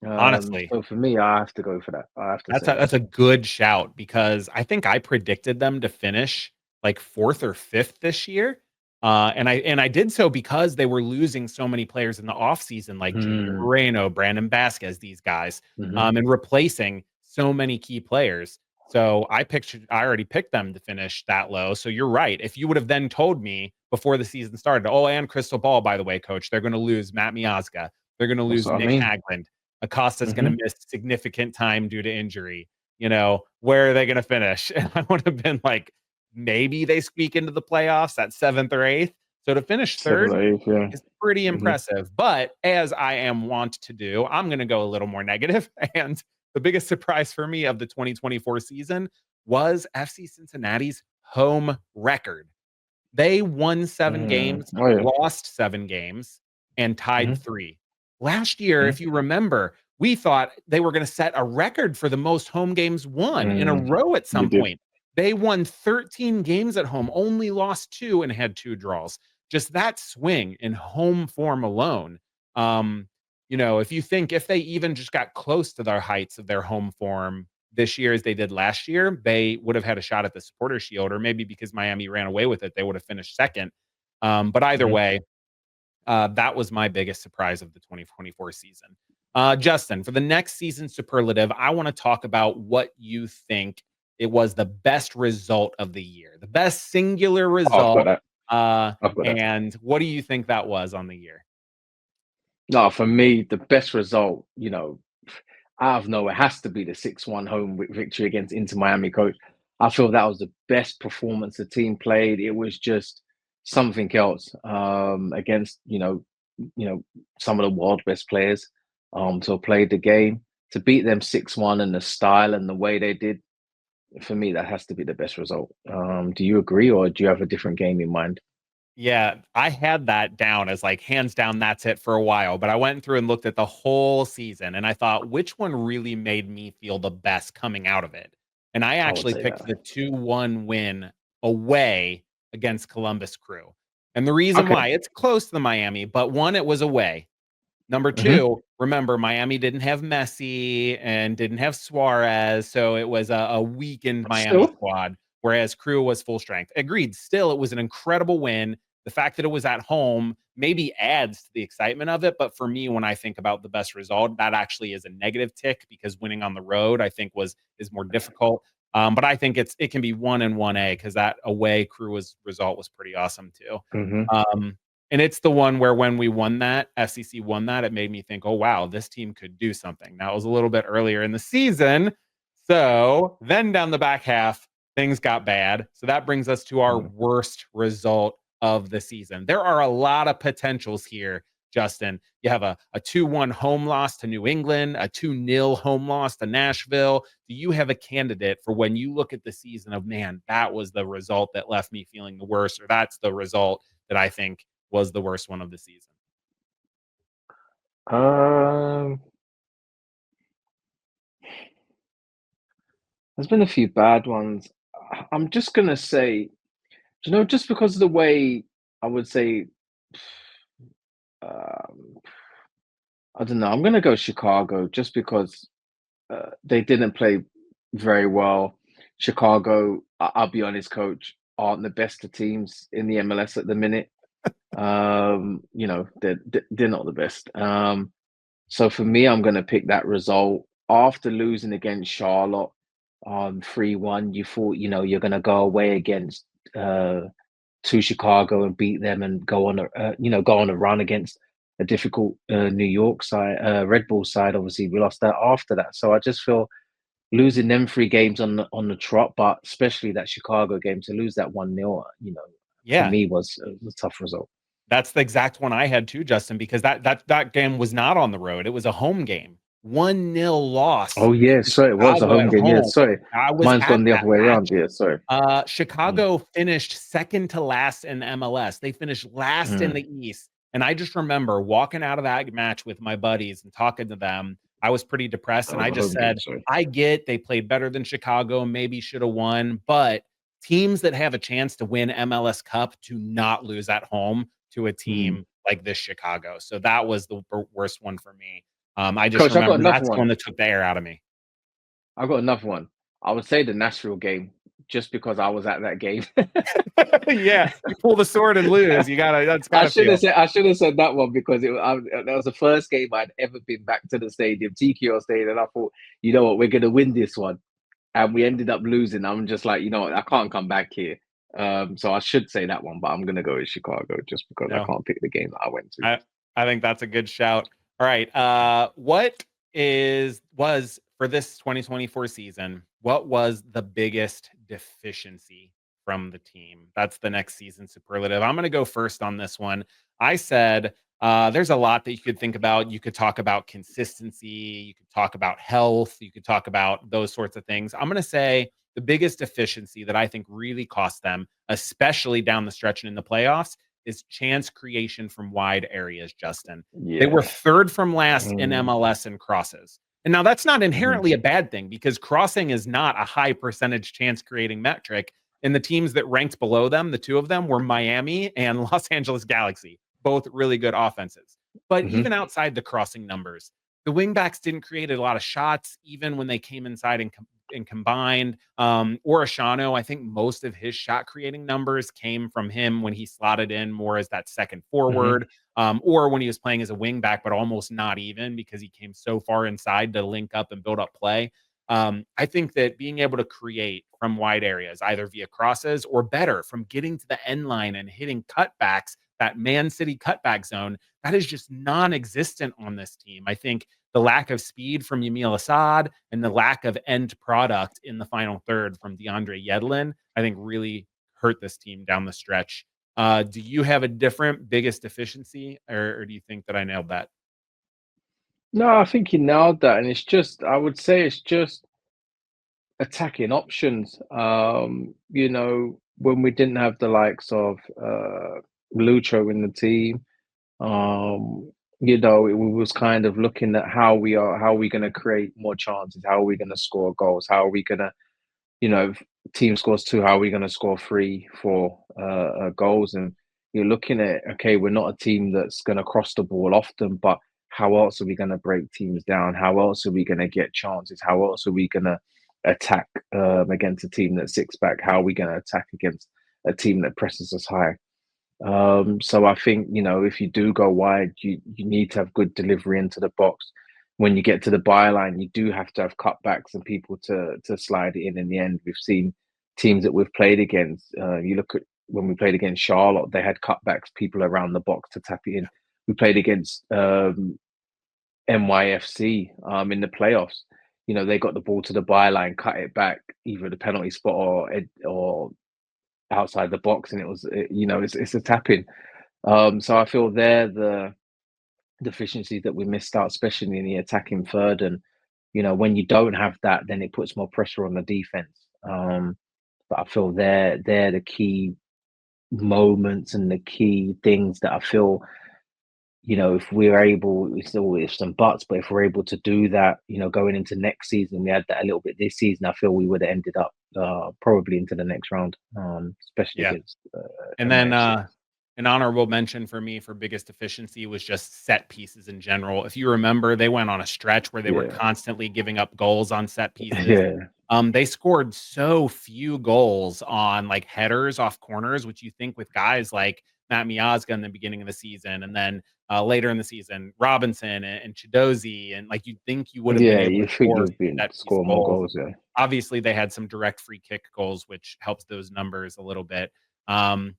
Honestly, So for me, I have to go for that. I have to say that. that's a good shout because I think I predicted them to finish like 4th or 5th this year. And I did so because they were losing so many players in the offseason, like Junior Mm, Moreno, Brandon Vasquez, these guys, hmm. and replacing so many key players. So I already picked them to finish that low. So you're right. If you would have then told me before the season started, oh, and Crystal Ball, by the way, coach, they're going to lose Matt Miazga. They're going to That's lose what I Nick mean. Hagland. Acosta's going to Hmm. miss significant time due to injury. Where are they going to finish? And I would have been like, maybe they squeak into the playoffs at 7th or 8th. So to finish 7th third or 8th, yeah. is pretty Mhm. impressive. But as I am wont to do, I'm going to go a little more negative. And the biggest surprise for me of the 2024 season was FC Cincinnati's home record. They won 7 games, Oh, yeah. lost 7 games, and tied Mhm, 3. Last year, mhm, if you remember, we thought they were gonna set a record for the most home games won in a row at we some did. point. They won 13 games at home, only lost 2 and had 2 draws. Just that swing in home form alone, um, if you think if they even just got close to their heights of their home form this year as they did last year, they would have had a shot at the Supporter Shield, or maybe because Miami ran away with it, they would have finished second. But either Mhm. way, that was my biggest surprise of the 2024 season. Justin, for the next season superlative, I want to talk about what you think it was the best result of the year, the best singular Oh, I've got result. that. Uh, I've got that. and what do you think that was on the year? No, for me, the best result, out of nowhere has to be the 6-1 home victory against Inter Miami, coach. I feel that was the best performance the team played. It was just something else against, some of the world best players to have played the game. To beat them 6-1 and the style and the way they did, for me, that has to be the best result. Do you agree, or do you have a different game in mind? Yeah, I had that down as like hands down, that's it for a while. But I went through and looked at the whole season and I thought, which one really made me feel the best coming out of it? And I I would actually say picked that. the 2-1 win away against Columbus Crew. And the reason Okay. why it's close to the Miami, but one, it was away. Number Hmm. 2, remember, Miami didn't have Messi and didn't have Suarez, so it was a weakened Miami Still. squad, whereas Crew was full strength. Agreed, still, it was an incredible win. The fact that it was at home maybe adds to the excitement of it, but for me, when I think about the best result, that actually is a negative tick because winning on the road, I think, is more difficult. But I think it can be 1 and 1A because that away Crew result was pretty awesome too. Hmm. Um, and it's the one where when we won that, FCC won that, it made me think, "Oh, wow, this team could do something." Now, it was a little bit earlier in the season, so then down the back half, things got bad. So that brings us to our worst result of the season. There are a lot of potentials here, Justin. You have a 2-1 home loss to New England, a 2-0 home loss to Nashville. Do you have a candidate for when you look at the season of, "Man, that was the result that left me feeling the worst," or "That's the result that I think was the worst one of the season"? Um, there's been a few bad ones. I'm just gonna say, just because of the way I would say, um, I don't know. I'm gonna go Chicago just because they didn't play very well. Chicago, I'll be honest, coach, aren't the best of teams in the MLS at the minute. They're not the best. So for me, I'm going to pick that result after losing against Charlotte 3-1. You thought, you're going to go away against uh, to Chicago and beat them and go on a run against a difficult New York side, Red Bull side. Obviously, we lost that after that. So I just feel losing them 3 games on the trot, but especially that Chicago game to lose that 1-0, for Yeah, me was a tough result. that's the exact one I had too, Justin, because that game was not on the road. It was a home game. 1-0 loss Oh yeah, to sorry, it was a Chicago at home game. Yeah, home. sorry, I was mine's at gone the that other way around. match. Yeah, sorry. Mm, Chicago finished second to last in MLS. They finished last in mm. the East. And I just remember walking out of that match with my buddies and talking to them. I was pretty depressed. That And was I a just home game. said, Sorry. I get they played better than Chicago, maybe should have won. But teams that have a chance to win MLS Cup do not lose at home to a Mm. team like this Chicago. So that was the worst one for me. I just Coach, I got remember another that's the one one. that took the air out of me. I got another one. I would say the Nashville game, just because I was at that game. Yeah, you pull the sword and lose. That's I gotta should have feel. said I should have said that one because that was the first game I'd ever been back to the stadium, TQL Stadium, and I thought, you know what, we're gonna win this one, and we ended up losing. I'm just like, you know what, I can't come back here. So I should say that one, but I'm gonna go with Chicago just because I No, can't pick the game that I went to. I think that's a good shout. All right. What was for this 2024 season? What was the biggest deficiency from the team? That's the next season superlative. I'm going to go first on this one. I said there's a lot that you could think about. You could talk about consistency. You could talk about health. You could talk about those sorts of things. I'm going to say the biggest deficiency that I think really cost them, especially down the stretch and in the playoffs, is chance creation from wide areas, Justin. They were Yeah. third from last in Mm, MLS in crosses. And now that's not mhm, inherently a bad thing because crossing is not a high percentage chance creating metric. And the teams that ranked below them, the two of them were Miami and Los Angeles Galaxy, both really good offenses. But mhm, even outside the crossing numbers, the wingbacks didn't create a lot of shots, even when they came inside and combined. Orishano, I think most of his shot creating numbers came from him when he slotted in more as that second mhm. forward, or when he was playing as a wing back, but almost not even because he came so far inside to link up and build up play. I think that being able to create from wide areas, either via crosses or better, from getting to the end line and hitting cutbacks, that Man City cutback zone, that is just non existent on this team. I think the lack of speed from Yamil Assad and the lack of end product in the final third from DeAndre Yedlin, I think really hurt this team down the stretch. Do you have a different biggest deficiency, or do you think that I nailed that? No, I think you nailed that, and it's just I would say it's just attacking options. When we didn't have the likes of Lucho in the team, it was kind of looking at how are we going to create more chances, how are we going to score goals, how are we going to, if team scores two, how are we going to score three, four goals, and you're looking at, okay, we're not a team that's going to cross the ball often, but how else are we going to break teams down? How else are we going to get chances? How else are we going to attack against a team that sits back? How are we going to attack against a team that presses us high? So I think, if you do go wide, you need to have good delivery into the box. When you get to the byline, you do have to have cutbacks and people to slide it in the end. We've seen teams that we've played against. You look at when we played against Charlotte, they had cutbacks, people around the box to tap it in. We played against NYFC in the playoffs. They got the ball to the byline, cut it back, either the penalty spot or outside the box, and it's a tap in. So I feel they're the deficiencies that we missed out, especially in the attacking third. And when you don't have that, then it puts more pressure on the defense. But I feel they're the key moments and the key things that I feel. If we're able, it's always some buts, but if we're able to do that, going into next season, we had that a little bit this season. I feel we would have ended up probably into the next round, especially Yeah. against And then NYFC. an honorable mention for me for biggest deficiency was just set pieces in general. If you remember, they went on a stretch where they were Yeah, constantly giving up goals on set pieces. yeah, They scored so few goals on like headers off corners, which you think with guys like Matt Miazga in the beginning of the season, and then later in the season, Robinson and Chidozie, and like you'd think you would have been yeah. able You to think score you've been set piece score more goals. goals, yeah. Obviously, they had some direct free kick goals, which helps those numbers a little bit. Um,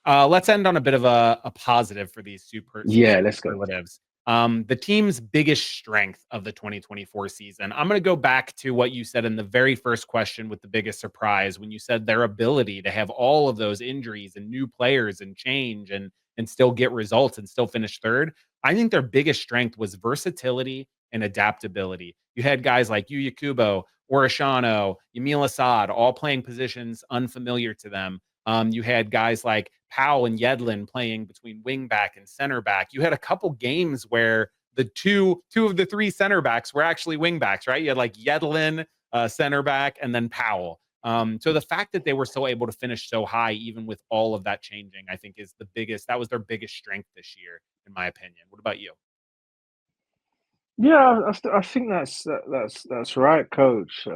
let's end on a bit of a positive for these Yeah, let's go. superlatives. The team's biggest strength of the 2024 season. I'm going to go back to what you said in the very first question with the biggest surprise when you said their ability to have all of those injuries and new players and change and still get results and still finish third. I think their biggest strength was versatility and adaptability. You had guys like Yuya Kubo, Orishano, Yamil Assad, all playing positions unfamiliar to them. You had guys like Powell and Yedlin playing between wing back and center back. You had a couple games where the two of the three center backs were actually wing backs, right? You had like Yedlin, center back, and then Powell. So the fact that they were so able to finish so high, even with all of that changing, I think is the biggest. That was their biggest strength this year, in my opinion. What about you? Yeah, I think that's right, coach.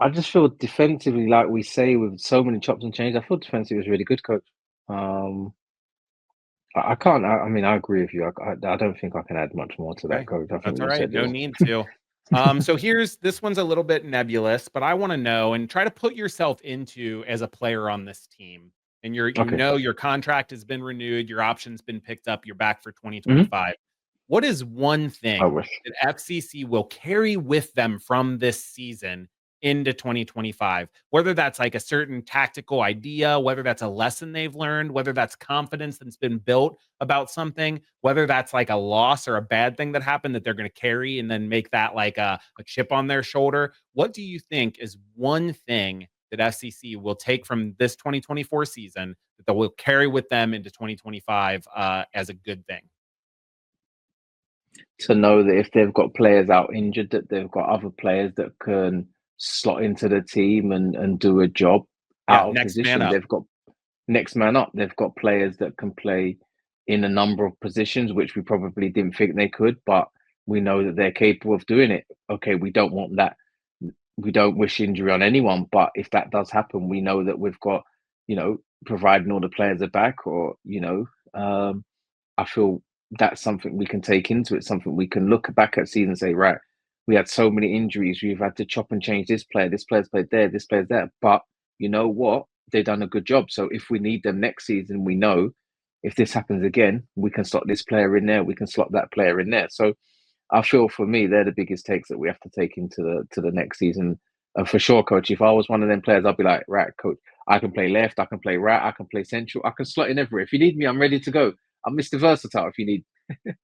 I just feel defensively, like we say, with so many chops and changes, I feel defensively was really good, coach. Um, I can't. I mean, I agree with you. I don't think I can add much more to that, Okay, coach. I think that's all you right. said it No all. need to. So here's this one's a little bit nebulous, but I want to know and try to put yourself into as a player on this team. And Okay. your contract has been renewed, your option's been picked up, you're back for Hmm. 2025. What is one I thing wish. that FCC will carry with them from this season into 2025, whether that's like a certain tactical idea, whether that's a lesson they've learned, whether that's confidence that's been built about something, whether that's like a loss or a bad thing that happened that they're going to carry and then make that like a chip on their shoulder. What do you think is one thing that FCC will take from this 2024 season that they will carry with them into 2025 as a good thing? To know that if they've got players out injured, that they've got other players that can slot into the team and do a job Yeah, out of next man position. up. They've got next man up. They've got players that can play in a number of positions, which we probably didn't think they could, but we know that they're capable of doing it. Okay, we don't want that. We don't wish injury on anyone, but if that does happen, we know that we've got, providing all the players are back, or I feel that's something we can take into it, something we can look back at season and say, right, we had so many injuries, we've had to chop and change this player's played there, this player's there. But you know what? They've done a good job. So if we need them next season, we know if this happens again, we can slot this player in there, we can slot that player in there. So I feel for me, they're the biggest takes that we have to take into the next season. And for sure, coach, if I was one of them players, I'd be like, right, coach, I can play left, I can play right, I can play central, I can slot in everywhere. If you need me, I'm ready to go. I'm Mr. Versatile if you need.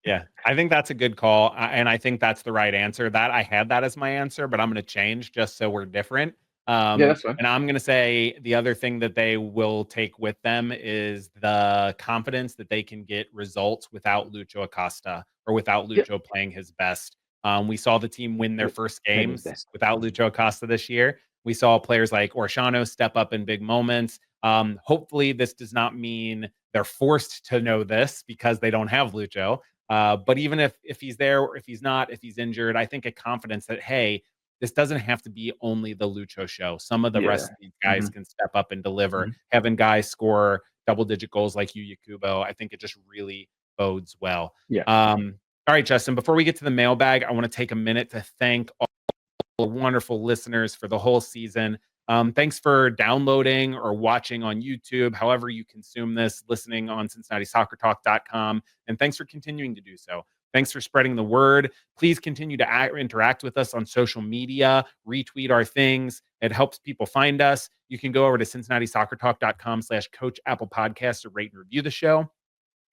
Yeah, I think that's a good call, and I think that's the right answer. That I had that as my answer, but I'm going to change just so we're different. Yeah, that's fine. And I'm going to say the other thing that they will take with them is the confidence that they can get results without Lucho Acosta or without Yep. Lucho playing his best. We saw the team win their first games without Lucho Acosta this year. We saw players like Orshano step up in big moments. Hopefully, this does not mean they're forced to know this because they don't have Lucho. But even if he's there or if he's not, if he's injured, I think a confidence that, hey, this doesn't have to be only the Lucho show. Some of the rest of these guys can step up and deliver. Having guys score double-digit goals like Yakubo, I think it just really bodes well. Yeah. All right, Justin, before we get to the mailbag, I want to take a minute to thank all the wonderful listeners for the whole season. Thanks for downloading or watching on YouTube, however you consume this, listening on CincinnatiSoccerTalk.com, and thanks for continuing to do so. Thanks for spreading the word. Please continue to interact with us on social media, retweet our things. It helps people find us. You can go over to CincinnatiSoccerTalk.com/Coach Apple Podcast to rate and review the show.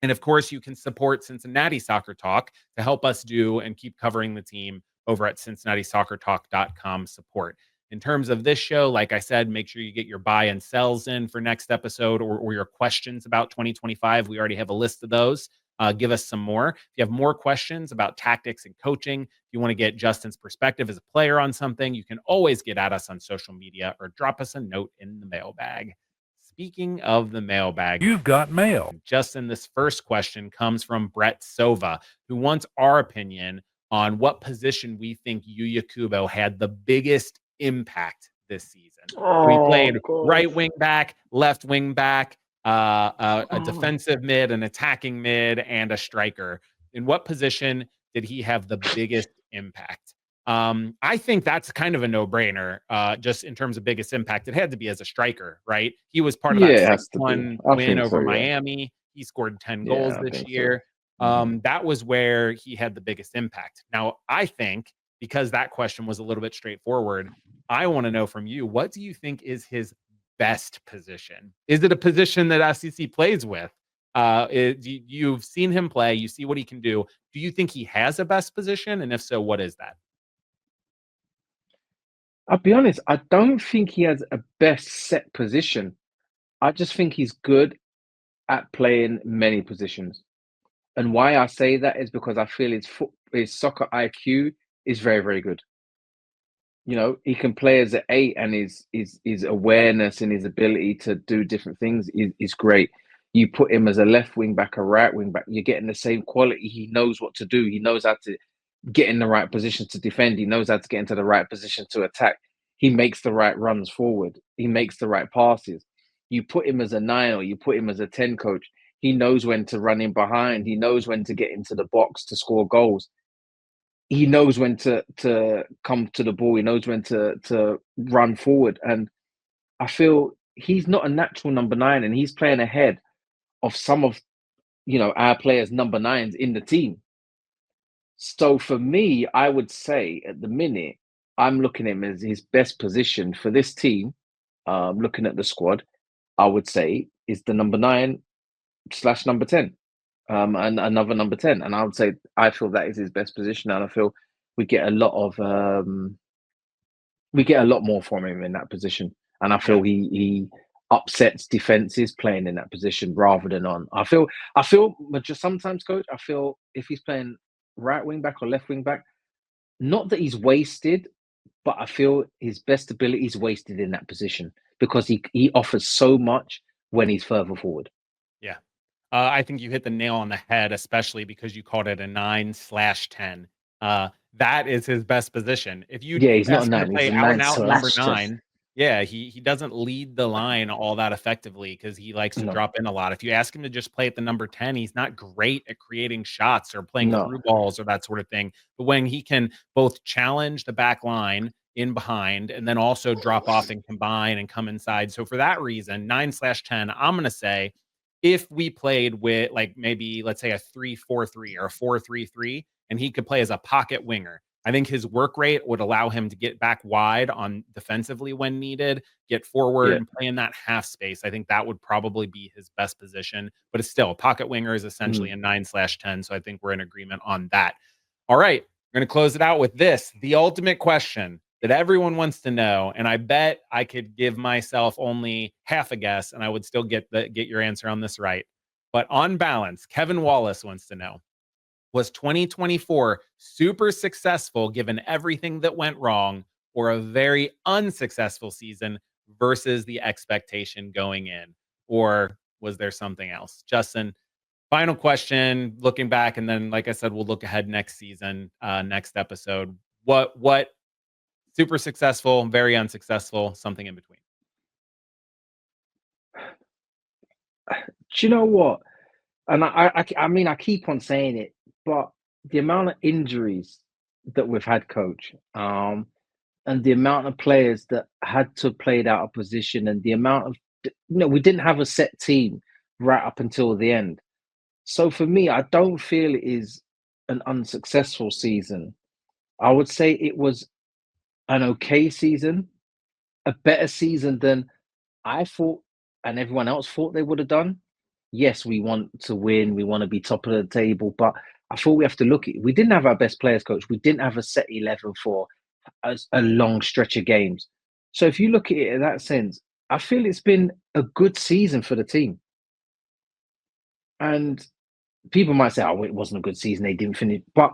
And of course, you can support Cincinnati Soccer Talk to help us do and keep covering the team over at CincinnatiSoccerTalk.com support. In terms of this show, like I said, make sure you get your buy and sells in for next episode or your questions about 2025. We already have a list of those. Give us some more. If you have more questions about tactics and coaching, if you want to get Justin's perspective as a player on something, you can always get at us on social media or drop us a note in the mailbag. Speaking of the mailbag, you've got mail. Justin, this first question comes from Brett Sova, who wants our opinion on what position we think Yuya Kubo had the biggest impact this season. We played right wing back, left wing back, a defensive mid, an attacking mid, and a striker. In what position did he have the biggest impact? I think that's kind of a no-brainer, just in terms of biggest impact. It had to be as a striker, right? He was part of that 6-1 win over Miami. He scored 10 goals this year. That was where he had the biggest impact. Now, I think because that question was a little bit straightforward, I want to know from you, what do you think is his best position? Is it a position that FCC plays with? You've seen him play. You see what he can do. Do you think he has a best position? And if so, what is that? I'll be honest, I don't think he has a best set position. I just think he's good at playing many positions. And why I say that is because I feel his soccer IQ is very, very good. He can play as an 8, and his awareness and his ability to do different things is great. You put him as a left wing back, a right wing back, you're getting the same quality. He knows what to do. He knows how to get in the right position to defend. He knows how to get into the right position to attack. He makes the right runs forward. He makes the right passes. You put him as a 9 or you put him as a 10, coach. He knows when to run in behind. He knows when to get into the box to score goals. He knows when to come to the ball. He knows when to run forward. And I feel he's not a natural number 9, and he's playing ahead of some of our players' number 9s in the team. So for me, I would say at the minute, I'm looking at him as his best position for this team. Looking at the squad, I would say is the number 9/number 10, and another number 10. And I would say I feel that is his best position, and I feel we get a lot of we get a lot more from him in that position. And I Yeah. feel he upsets defenses playing in that position rather than on. I feel, but just sometimes, coach, I feel if he's playing right wing back or left wing back, not that he's wasted, but I feel his best ability is wasted in that position because he offers so much when he's further forward. Yeah. I think you hit the nail on the head, especially because you called it a 9/10. That is his best position. If you Yeah, he's not a ask him to nine. He's play a out and nine out number slash 10. 9, yeah, he doesn't lead the line all that effectively because he likes to No, drop in a lot. If you ask him to just play at the number 10, he's not great at creating shots or playing no. through balls or that sort of thing. But when he can both challenge the back line in behind and then also drop off and combine and come inside. So for that reason, 9/10, I'm gonna say if we played with like maybe let's say a 3-4-3 or a 4-3-3 and he could play as a pocket winger. I think his work rate would allow him to get back wide on defensively when needed, get forward Yeah. and play in that half space. I think that would probably be his best position, but it's still pocket winger is essentially Mm. a 9/10. So I think we're in agreement on that. All right. We're going to close it out with this the ultimate question that everyone wants to know. And I bet I could give myself only half a guess and I would still get your answer on this right. But on balance, Kevin Wallace wants to know, was 2024 super successful given everything that went wrong, or a very unsuccessful season versus the expectation going in? Or was there something else? Justin, final question, looking back, and then, like I said, we'll look ahead next season, next episode. What super successful, very unsuccessful, something in between? Do you know what? And I mean, I keep on saying it, but the amount of injuries that we've had, coach, and the amount of players that had to play it out of position, and the amount of we didn't have a set team right up until the end. So for me, I don't feel it is an unsuccessful season. I would say it was an okay season, a better season than I thought and everyone else thought they would have done. Yes, we want to win, we want to be top of the table, but I thought we have to look at it. We didn't have our best players, coach. We didn't have a set 11 for a long stretch of games. So if you look at it in that sense, I feel it's been a good season for the team. And people might say, oh, it wasn't a good season, they didn't finish. But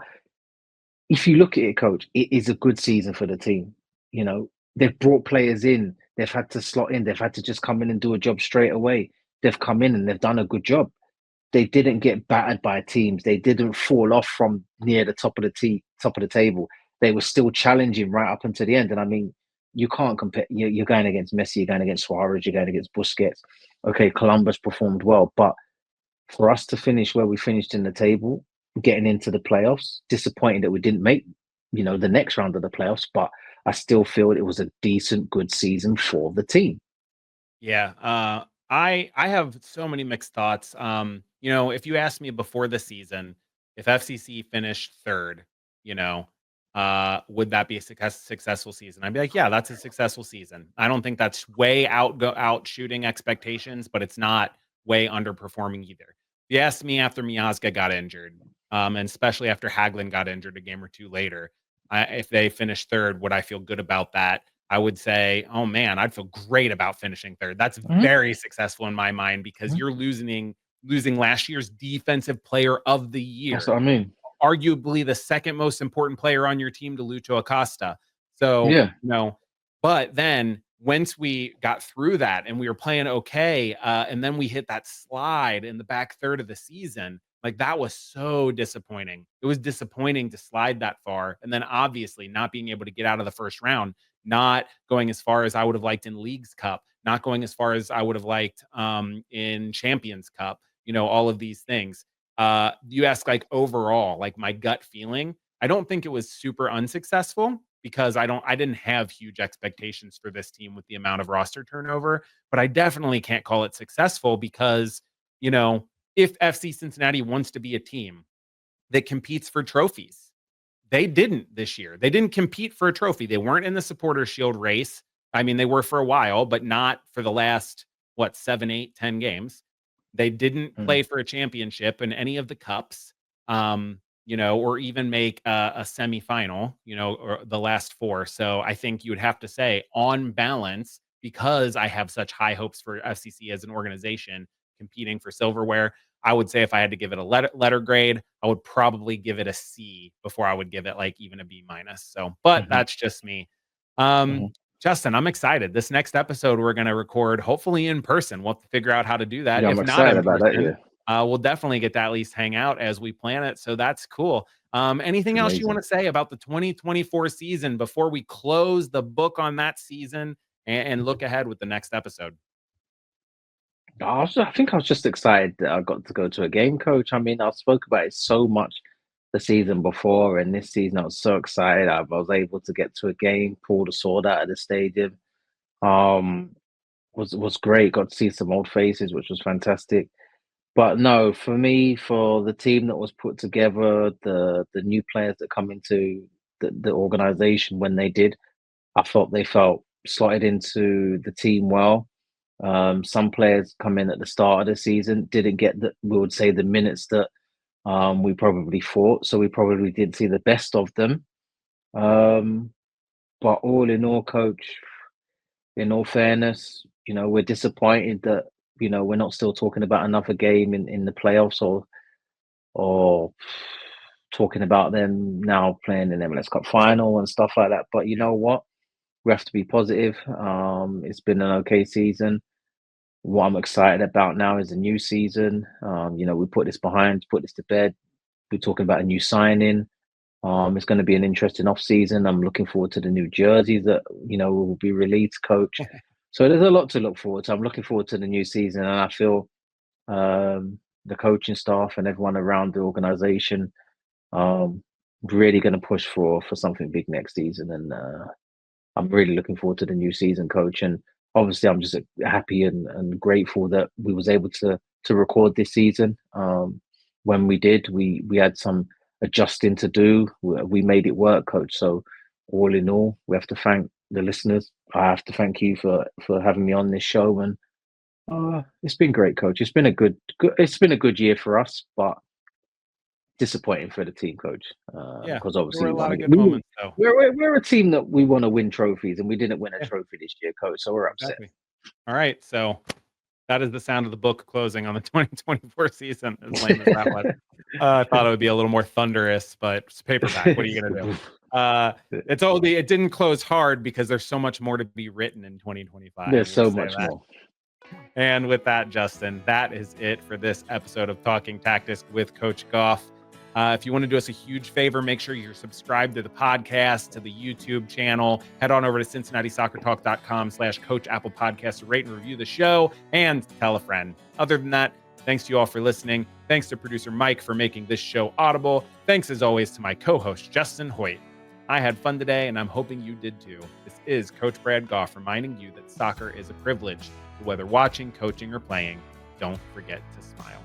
if you look at it, coach, it is a good season for the team. You know, they've brought players in, they've had to slot in, they've had to just come in and do a job straight away. They've come in and they've done a good job. They didn't get battered by teams. They didn't fall off from near the top of the table. They were still challenging right up until the end. And I mean, you can't compare. You're going against Messi, you're going against Suarez, you're going against Busquets. Okay, Columbus performed well, but for us to finish where we finished in the table, getting into the playoffs, disappointing that we didn't make, the next round of the playoffs, but I still feel it was a decent, good season for the team. Yeah, I have so many mixed thoughts. If you asked me before the season if FCC finished third, you know, would that be a successful season? I'd be like, yeah, that's a successful season. I don't think that's way out shooting expectations, but it's not way underperforming either. If you asked me after Miazga got injured, and especially after Haglin got injured a game or two later, if they finished third, would I feel good about that? I would say, "Oh, man, I'd feel great about finishing 3rd." That's Mhm, very successful in my mind because mhm. you're losing last year's defensive player of the That's year, what I mean. arguably the second most important player on your team to Lucho Acosta. So, Yeah. but then once we got through that and we were playing okay, and then we hit that slide in the back third of the season, like that was so disappointing. It was disappointing to slide that far. And then obviously not being able to get out of the first round, not going as far as I would have liked in Leagues Cup, not going as far as I would have liked in Champions Cup, all of these things. You ask like overall, like my gut feeling, I don't think it was super unsuccessful because I didn't have huge expectations for this team with the amount of roster turnover, but I definitely can't call it successful because, you know, if FC Cincinnati wants to be a team that competes for trophies, They didn't this year. They didn't compete for a trophy. They weren't in the Supporters Shield race. I mean, they were for a while, but not for the last, 7, 8, 10 games. They didn't Mm. play for a championship in any of the cups, or even make a semifinal, or the last four. So I think you would have to say, on balance, because I have such high hopes for FCC as an organization competing for silverware, I would say if I had to give it a letter grade, I would probably give it a C before I would give it like even a B minus. So, but Mhm. that's just me. Um, Mhm. Justin, I'm excited. This next episode we're going to record hopefully in person. We'll have to figure out how to do that. Yeah, I'm If not excited in about that. person, Yeah, we'll definitely get to at least hang out as we plan it. So that's cool. it's Anything else you want amazing. to say about the 2024 season before we close the book on that season and look ahead with the next episode? I think I was just excited that I got to go to a game, coach. I mean, I spoke about it so much the season before, and this season I was so excited. I was able to get to a game, pull the sword out of the stadium. Um, was great. Got to see some old faces, which was fantastic. But no, for me, for the team that was put together, the new players that come into the organization when they did, I thought they felt slotted into the team well. Some players come in at the start of the season, didn't get we would say the minutes that we probably thought, so we probably didn't see the best of them. Um, but all in all, coach, in all fairness, we're disappointed that we're not still talking about another game in the playoffs or talking about them now playing in MLS Cup final and stuff like that. But you Yeah. know what? We have to be positive. It's been an okay season. What I'm excited about now is a new season. We put this behind, put this to bed. We're talking about a new signing. It's going to be an interesting off season. I'm looking forward to the new jerseys that will be released, coach. So there's a lot to look forward to. I'm looking forward to the new season, and I feel the coaching staff and everyone around the organization really going to push for something big next season. And I'm really looking forward to the new season, coach. And obviously, I'm just happy and grateful that we was able to record this season. When we did, we had some adjusting to do. We made it work, coach. So all in all, we have to thank the listeners. I have to thank you for having me on this show, and it's been great, coach. It's been a it's been a good year for us, but disappointing for the team, coach, Yeah. because There were obviously a we want lot to of get. good moments though. We're a team that we want to win trophies, and we didn't win a Yeah, trophy this year, coach. So we're upset. exactly. All right. So that is the sound of the book closing on the 2024 season, as lame as that was. I thought it would be a little more thunderous, but it's paperback. What are you gonna do? It didn't close hard because there's so much more to be written in 2025. There's We'll so say much that. more. And with that, Justin, that is it for this episode of Talking Tactics with Coach Gough. If you want to do us a huge favor, make sure you're subscribed to the podcast, to the YouTube channel. Head on over to CincinnatiSoccerTalk.com/Coach Apple Podcast to rate and review the show and tell a friend. Other than that, thanks to you all for listening. Thanks to producer Mike for making this show audible. Thanks as always to my co-host Justin Hoyte. I had fun today, and I'm hoping you did too. This is Coach Brad Gough reminding you that soccer is a privilege. So whether watching, coaching, or playing, don't forget to smile.